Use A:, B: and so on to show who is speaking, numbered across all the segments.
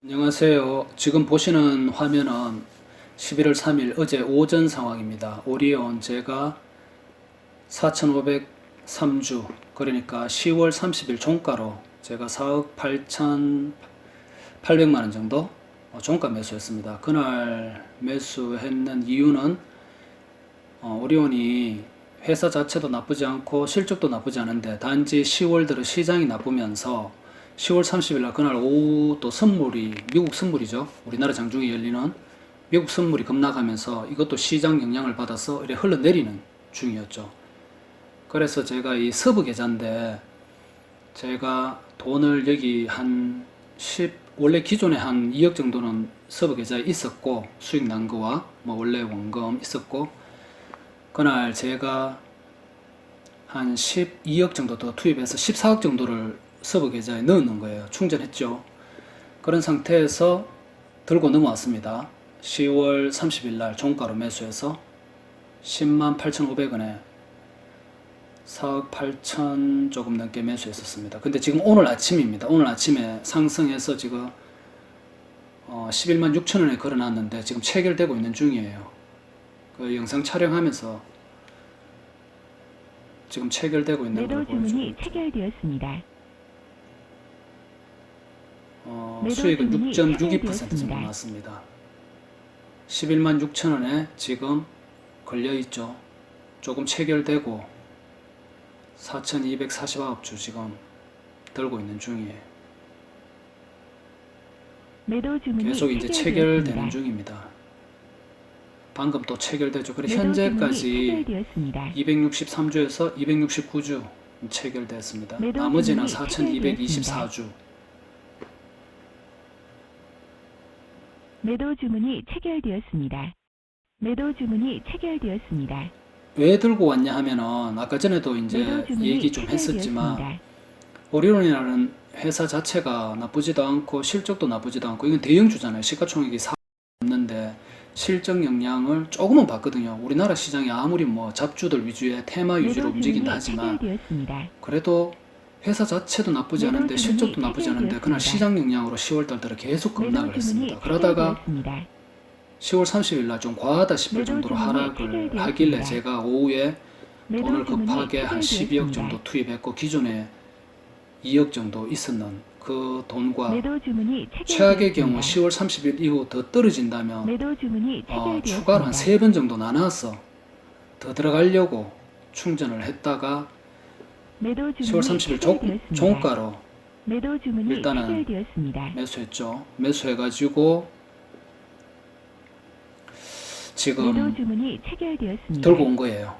A: 안녕하세요. 지금 보시는 화면은 11월 3일 어제 오전 상황입니다. 오리온 제가 4,503주, 그러니까 10월 30일 종가로 제가 4억 8,800만원 정도 종가 매수했습니다. 그날 매수했는 이유는 오리온이 회사 자체도 나쁘지 않고 실적도 나쁘지 않은데 단지 10월 들어 시장이 나쁘면서 10월 30일 날 그날 오후 또 선물이, 미국 선물이죠. 우리나라 장중에 열리는 미국 선물이 급락하면서 이것도 시장 영향을 받아서 이렇게 흘러내리는 중이었죠. 그래서 제가 이 서브 계좌인데 제가 돈을 여기 원래 기존에 한 2억 정도는 서브 계좌에 있었고, 수익 난 거와 뭐 원래 원금 있었고, 그날 제가 한 12억 정도 더 투입해서 14억 정도를 서브 계좌에 넣는 거예요. 충전했죠. 그런 상태에서 들고 넘어왔습니다. 10월 30일 날 종가로 매수해서 10만 8,500원에 4억 8천 조금 넘게 매수했었습니다. 근데 지금 오늘 아침입니다. 오늘 아침에 상승해서 지금 11만 6천원에 걸어놨는데 지금 체결되고 있는 중이에요. 그 영상 촬영하면서 지금 체결되고 있는 걸 보여주고 있죠.
B: 체결되었습니다.
A: 수익은 6.62% 정도 났습니다. 11만 6천원에 지금 걸려있죠. 조금 체결되고 4,249주 지금 들고 있는 중이에요. 계속 이제 체결되는 중입니다. 방금 또 체결되죠. 그래서 현재까지 263주에서 269주 체결됐습니다. 나머지는 4,224주.
B: 매도 주문이 체결되었습니다. 매도 주문이 체결되었습니다.
A: 왜 들고 왔냐 하면은 아까 전에도 이제 얘기 좀 했었지만 오리온이라는 회사 자체가 나쁘지도 않고 실적도 나쁘지도 않고 이건 대형주잖아요. 시가총액이 4억 넘는데 실적 영향을 조금은 받거든요. 우리나라 시장이 아무리 뭐 잡주들 위주의 테마 위주로 움직인다 하지만 그래도 회사 자체도 나쁘지 않은데 실적도 나쁘지 않은데 그날 시장 영향으로 10월달 들어 계속 급락을 했습니다. 그러다가 10월 30일 날 좀 과하다 싶을 정도로 하락을 하길래 제가 오후에 돈을 급하게 한 12억 정도 투입했고 기존에 2억 정도 있었는 그 돈과 최악의 경우 10월 30일 이후 더 떨어진다면 추가로 한 3번 정도 나눠서 더 들어가려고 충전을 했다가 10월 30일 종가로 일단은 매수했죠. 매수해가지고 지금 들고 온 거예요.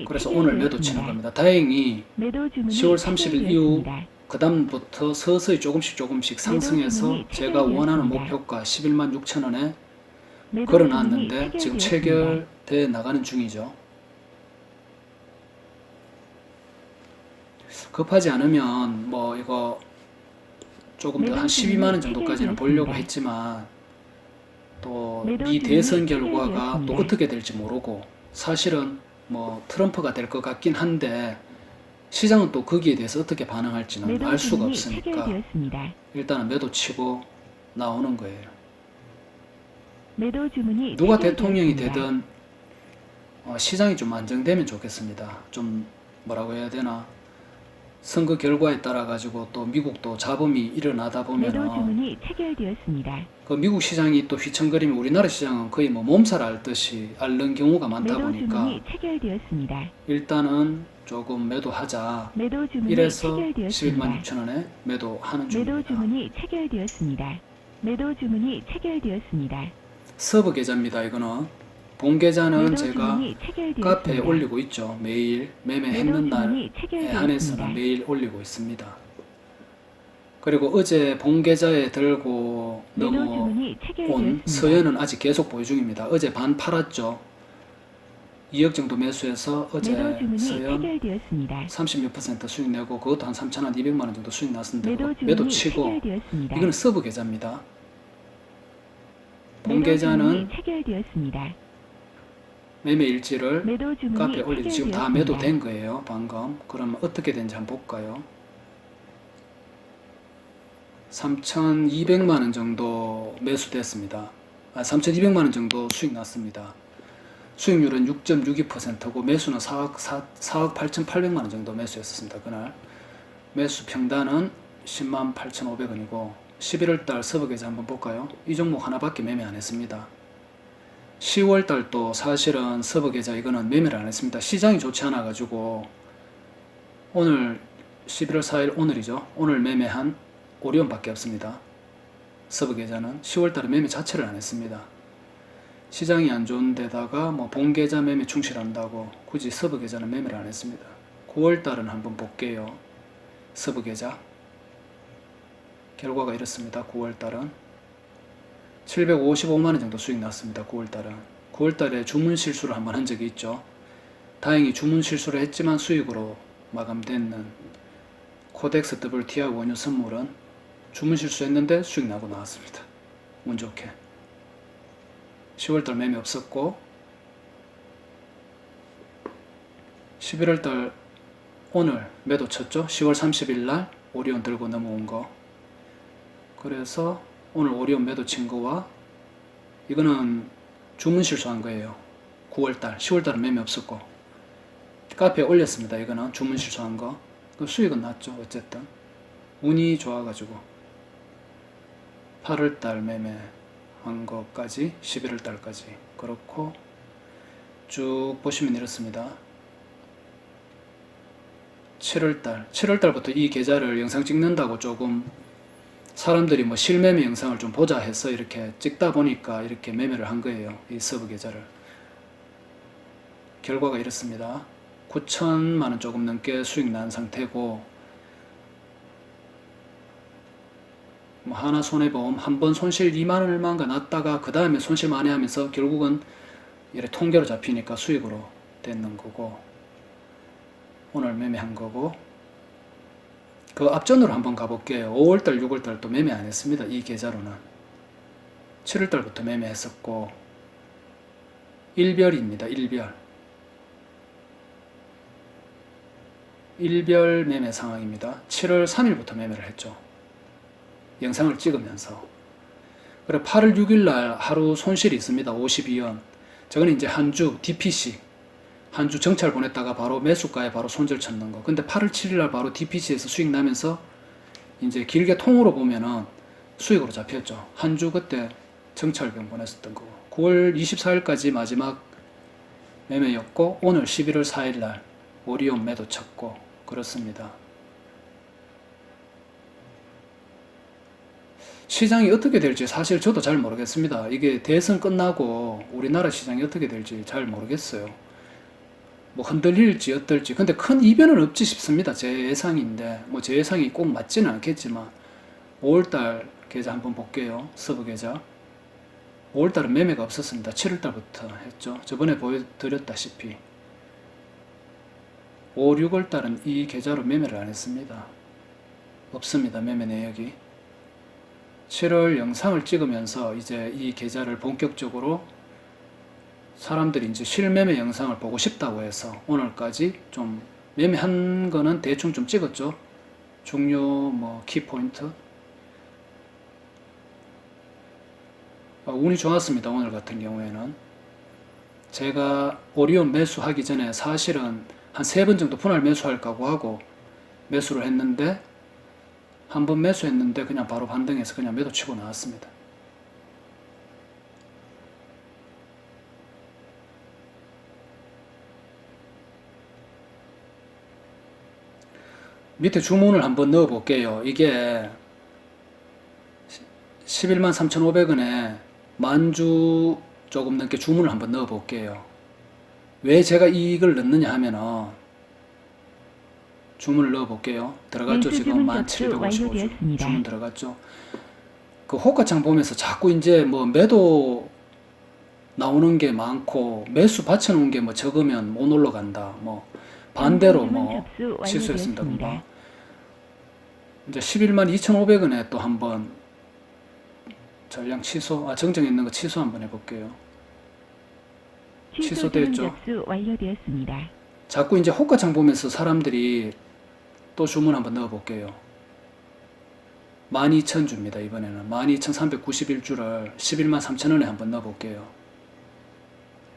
A: 그래서 오늘 매도 치는 겁니다. 다행히 10월 30일 이후 그 다음부터 서서히 조금씩 상승해서 제가 원하는 목표가 11만 6천원에 걸어놨는데 지금 체결돼 나가는 중이죠. 급하지 않으면 뭐 이거 조금 더 한 12만원 정도까지는 보려고 했지만 또 미 대선 결과가 또 어떻게 될지 모르고 사실은 뭐 트럼프가 될 것 같긴 한데 시장은 또 거기에 대해서 어떻게 반응할지는 알 수가 없으니까 일단은 매도 치고 나오는 거예요. 누가 대통령이 되든 시장이 좀 안정되면 좋겠습니다. 좀 뭐라고 해야 되나, 선거 결과에 따라 가지고 또 미국도 잡음이 일어나다 보면은 그 미국 시장이 또 휘청거리면 우리나라 시장은 거의 뭐 몸살 앓듯이 앓는 경우가 많다 보니까 일단은 조금 매도하자 이래서 11만 6천원에 매도하는 중입니다. 서브 계좌입니다. 이거는 본 계좌는 제가 카페에 올리고 있죠. 매일 매매했는 날에 한해서는 매일 올리고 있습니다. 그리고 어제 본 계좌에 들고 넘어온 서현은 아직 계속 보유 중입니다. 어제 반 팔았죠. 2억 정도 매수해서 어제 서현 30몇% 수익 내고 그것도 한 3,200만원 정도 수익 났는데 매도 치고, 이거는 서브 계좌입니다. 본 계좌는 매매 일지를 카페에 올리고 지금 다 매도된 거예요. 방금. 그러면 어떻게 된지 한번 볼까요? 3,200만 원 정도 매수됐습니다. 3,200만 원 정도 수익 났습니다. 수익률은 6.62%고 매수는 4억 8,800만 원 정도 매수했었습니다. 그날 매수 평단은 10만 8,500원이고 11월달 서버계좌 한번 볼까요? 이 종목 하나밖에 매매 안 했습니다. 10월달도 사실은 서버계좌 이거는 매매를 안 했습니다. 시장이 좋지 않아 가지고 오늘 11월 4일 오늘이죠. 오늘 매매한 오리온밖에 없습니다. 서버계좌는 10월달에 매매 자체를 안 했습니다. 시장이 안 좋은 데다가 뭐 본계좌 매매 충실한다고 굳이 서버계좌는 매매를 안 했습니다. 9월달은 한번 볼게요. 서버계좌 결과가 이렇습니다. 9월달은 755만원 정도 수익 났습니다. 9월달은 9월달에 주문 실수를 한번 한 적이 있죠. 다행히 주문 실수를 했지만 수익으로 마감되는 코덱스 WTI 원유 선물은 주문 실수했는데 수익 나고 나왔습니다. 운 좋게 10월달 매매 없었고 11월달 오늘 매도 쳤죠. 10월 30일날 오리온 들고 넘어온 거. 그래서 오늘 오리온 매도 친 거와 이거는 주문 실수한 거예요. 9월달 10월달은 매매 없었고 카페에 올렸습니다. 이거는 주문 실수한 거. 그 수익은 났죠. 어쨌든 운이 좋아가지고 8월달 매매한 거까지 11월달까지 그렇고 쭉 보시면 이렇습니다. 7월달부터 이 계좌를 영상 찍는다고 조금 사람들이 뭐 실매매 영상을 좀 보자 해서 이렇게 찍다 보니까 이렇게 매매를 한 거예요. 이 서브 계좌를. 결과가 이렇습니다. 9천만 원 조금 넘게 수익 난 상태고 뭐 하나 손해보험 한 번 손실 2만 얼마인가 났다가 그 다음에 손실 많이 하면서 결국은 이렇게 통계로 잡히니까 수익으로 됐는 거고 오늘 매매한 거고 그 앞전으로 한번 가볼게요. 5월달 6월달 또 매매 안 했습니다. 이 계좌로는 7월달부터 매매했었고 일별입니다. 일별 매매 상황입니다. 7월 3일부터 매매를 했죠. 영상을 찍으면서. 그리고 8월 6일날 하루 손실이 있습니다. 52원. 저거는 이제 한 주 DPC 한 주 정찰 보냈다가 바로 매수가에 바로 손절 쳤는 거. 근데 8월 7일날 바로 DPC에서 수익 나면서 이제 길게 통으로 보면은 수익으로 잡혔죠. 한 주 그때 정찰금 보냈었던 거고. 9월 24일까지 마지막 매매였고 오늘 11월 4일날 오리온 매도 쳤고 그렇습니다. 시장이 어떻게 될지 사실 저도 잘 모르겠습니다. 이게 대선 끝나고 우리나라 시장이 어떻게 될지 잘 모르겠어요. 뭐 흔들릴지 어떨지. 근데 큰 이변은 없지 싶습니다. 제 예상인데 뭐 제 예상이 꼭 맞지는 않겠지만 5월달 계좌 한번 볼게요. 서브 계좌 5월달은 매매가 없었습니다. 7월달부터 했죠. 저번에 보여드렸다시피 5, 6월달은 이 계좌로 매매를 안 했습니다. 없습니다. 매매 내역이. 7월 영상을 찍으면서 이제 이 계좌를 본격적으로 사람들이 이제 실매매 영상을 보고 싶다고 해서 오늘까지 좀 매매한 거는 대충 좀 찍었죠. 중요 뭐 키포인트. 운이 좋았습니다. 오늘 같은 경우에는. 제가 오리온 매수하기 전에 사실은 한 3번 정도 분할 매수할까고 하고 매수를 했는데 한 번 매수했는데 그냥 바로 반등해서 그냥 매도 치고 나왔습니다. 밑에 주문을 한번 넣어 볼게요. 이게 11만 3,500원에 만주 조금 넘게 주문을 한번 넣어 볼게요. 왜 제가 이걸 넣느냐 하면은 주문을 넣어 볼게요. 들어갔죠. 지금 1755 주문 들어갔죠. 그 호가창 보면서 자꾸 이제 뭐 매도 나오는 게 많고 매수 받쳐놓은 게 뭐 적으면 못 올라간다. 뭐 반대로 뭐 실수했습니다. 금방. 이제 11만 2,500원에 또 한번 전량 취소, 정정했는 거 취소 한번 해볼게요. 취소됐죠.
B: 완료되었습니다.
A: 자꾸 이제 호가창 보면서 사람들이 또 주문 한번 넣어볼게요. 12,000주입니다. 이번에는 12,391주를 11만 3천원에 한번 넣어볼게요.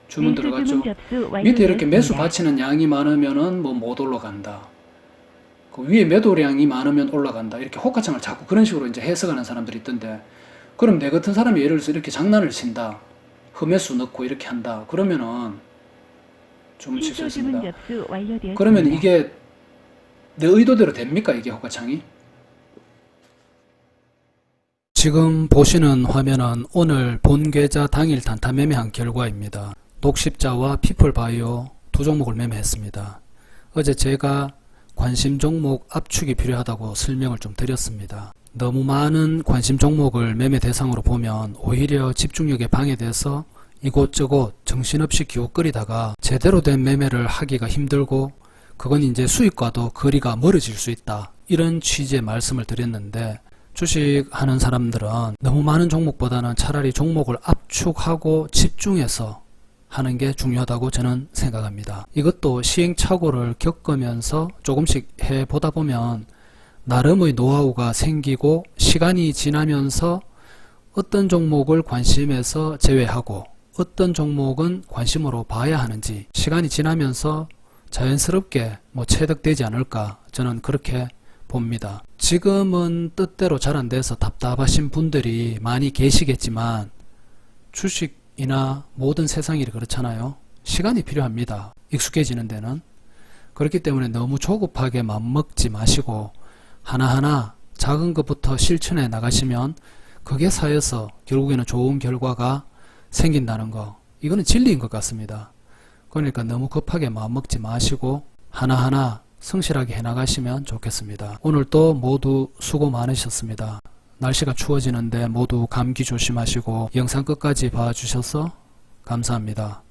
A: 주문
B: 매수
A: 들어갔죠.
B: 주문 접수
A: 밑에 이렇게 매수
B: 완료되었습니다.
A: 바치는 양이 많으면은 뭐 못 올라간다. 그 위에 매도량이 많으면 올라간다. 이렇게 호가창을 자꾸 그런 식으로 이제 해석하는 사람들이 있던데, 그럼 내 같은 사람이 예를 들어서 이렇게 장난을 친다. 흠매수 넣고 이렇게 한다. 그러면은 주문
B: 취소
A: 취소했습니다.
B: 주문 접수 완료되었습니다.
A: 그러면 이게 내 의도대로 됩니까? 이게 호가창이? 지금 보시는 화면은 오늘 본 계좌 당일 단타 매매한 결과입니다. 녹십자와 피플바이오 두 종목을 매매했습니다. 어제 제가 관심 종목 압축이 필요하다고 설명을 좀 드렸습니다. 너무 많은 관심 종목을 매매 대상으로 보면 오히려 집중력에 방해돼서 이곳저곳 정신없이 기웃거리다가 제대로 된 매매를 하기가 힘들고, 그건 이제 수익과도 거리가 멀어질 수 있다. 이런 취지의 말씀을 드렸는데, 주식하는 사람들은 너무 많은 종목보다는 차라리 종목을 압축하고 집중해서 하는 게 중요하다고 저는 생각합니다. 이것도 시행착오를 겪으면서 조금씩 해보다 보면 나름의 노하우가 생기고, 시간이 지나면서 어떤 종목을 관심에서 제외하고 어떤 종목은 관심으로 봐야 하는지 시간이 지나면서 자연스럽게 체득되지 않을까, 저는 그렇게 봅니다. 지금은 뜻대로 잘 안 돼서 답답하신 분들이 많이 계시겠지만 주식이나 모든 세상 일이 그렇잖아요. 시간이 필요합니다. 익숙해지는 데는. 그렇기 때문에 너무 조급하게 맘먹지 마시고 하나하나 작은 것부터 실천해 나가시면 그게 쌓여서 결국에는 좋은 결과가 생긴다는 거, 이거는 진리인 것 같습니다. 그러니까 너무 급하게 마음먹지 마시고 하나하나 성실하게 해나가시면 좋겠습니다. 오늘도 모두 수고 많으셨습니다. 날씨가 추워지는데 모두 감기 조심하시고 영상 끝까지 봐주셔서 감사합니다.